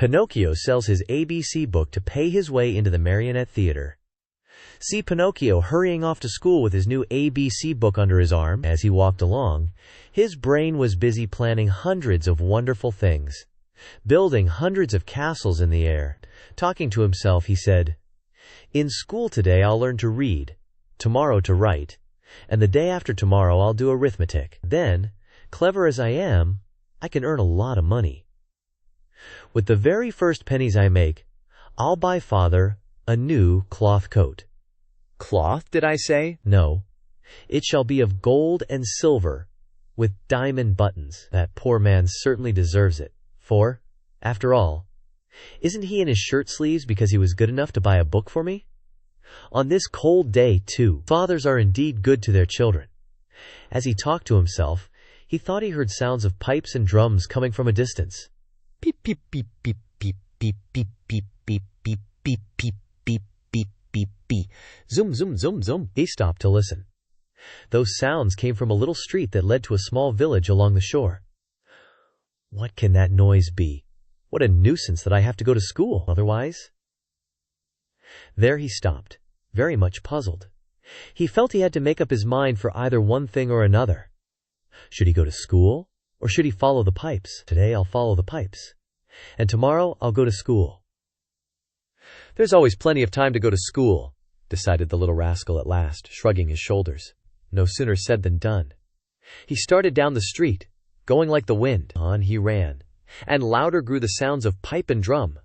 Pinocchio sells his ABC book to pay his way into the Marionette Theater. See Pinocchio hurrying off to school with his new ABC book under his arm. As he walked along, his brain was busy planning hundreds of wonderful things, building hundreds of castles in the air. Talking to himself, he said, "In school today I'll learn to read, tomorrow to write, and the day after tomorrow I'll do arithmetic. Then, clever as I am, I can earn a lot of money. With the very first pennies I make, I'll buy Father a new cloth coat." Cloth, did I say? No, it shall be of gold and silver, with diamond buttons. That poor man certainly deserves it, for, after all, isn't he in his shirt sleeves because he was good enough to buy a book for me? On this cold day, too. Fathers are indeed good to their children. As he talked to himself, he thought he heard sounds of pipes and drums coming from a distance. Beep, beep, beep, beep, beep, beep, beep, beep, beep, beep, beep, beep, beep, beep, beep, beep. Zoom, zoom, zoom, zoom. He stopped to listen. Those sounds came from a little street that led to a small village along the shore. What can that noise be? What a nuisance that I have to go to school otherwise. There he stopped, very much puzzled. He felt he had to make up his mind for either one thing or another. Should he go to school, or should he follow the pipes? Today I'll follow the pipes, and tomorrow I'll go to school. There's always plenty of time to go to school, decided the little rascal at last, shrugging his shoulders. No sooner said than done. He started down the street, going like the wind. On he ran, and louder grew the sounds of pipe and drum.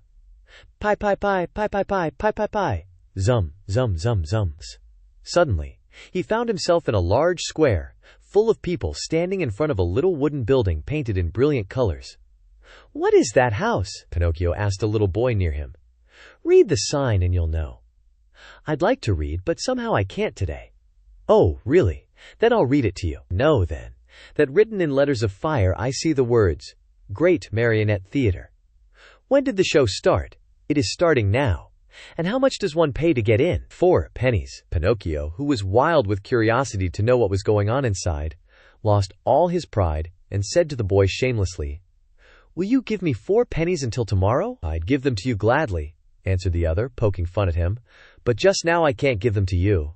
Pie, pie, pie, pie, pie, pie, pie, pie, pie. Zum, zum, zum, zums. Suddenly, he found himself in a large square, full of people standing in front of a little wooden building painted in brilliant colors. "What is that house?" Pinocchio asked a little boy near him. "Read the sign and you'll know." "I'd like to read, but somehow I can't today." "Oh, really? Then I'll read it to you." "No, then. That written in letters of fire I see the words, 'Great Marionette Theater.' When did the show start?" "It is starting now." "And how much does one pay to get in?" "4 pennies." Pinocchio, who was wild with curiosity to know what was going on inside, lost all his pride and said to the boy shamelessly, "Will you give me 4 pennies until tomorrow?" "I'd give them to you gladly," answered the other, poking fun at him, "but just now I can't give them to you.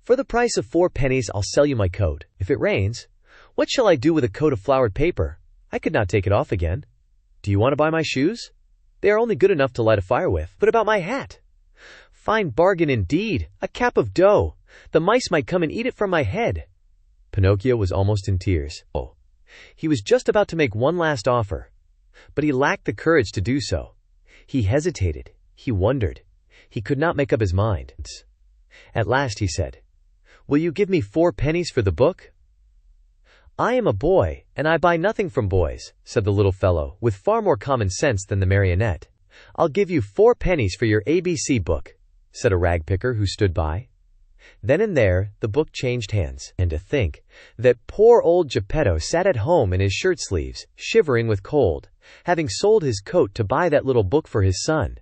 For the price of 4 pennies I'll sell you my coat. If it rains, what shall I do with a coat of flowered paper? I could not take it off again. Do you want to buy my shoes? They are only good enough to light a fire with. But about my hat? Fine bargain indeed, a cap of dough. The mice might come and eat it from my head." Pinocchio was almost in tears. Oh, he was just about to make one last offer, but he lacked the courage to do so. He hesitated, he wondered, he could not make up his mind. At last he said, "Will you give me 4 pennies for the book?" "I am a boy, and I buy nothing from boys," said the little fellow, with far more common sense than the marionette. "I'll give you 4 pennies for your ABC book," said a ragpicker who stood by. Then and there, the book changed hands. And to think that poor old Geppetto sat at home in his shirt sleeves, shivering with cold, having sold his coat to buy that little book for his son.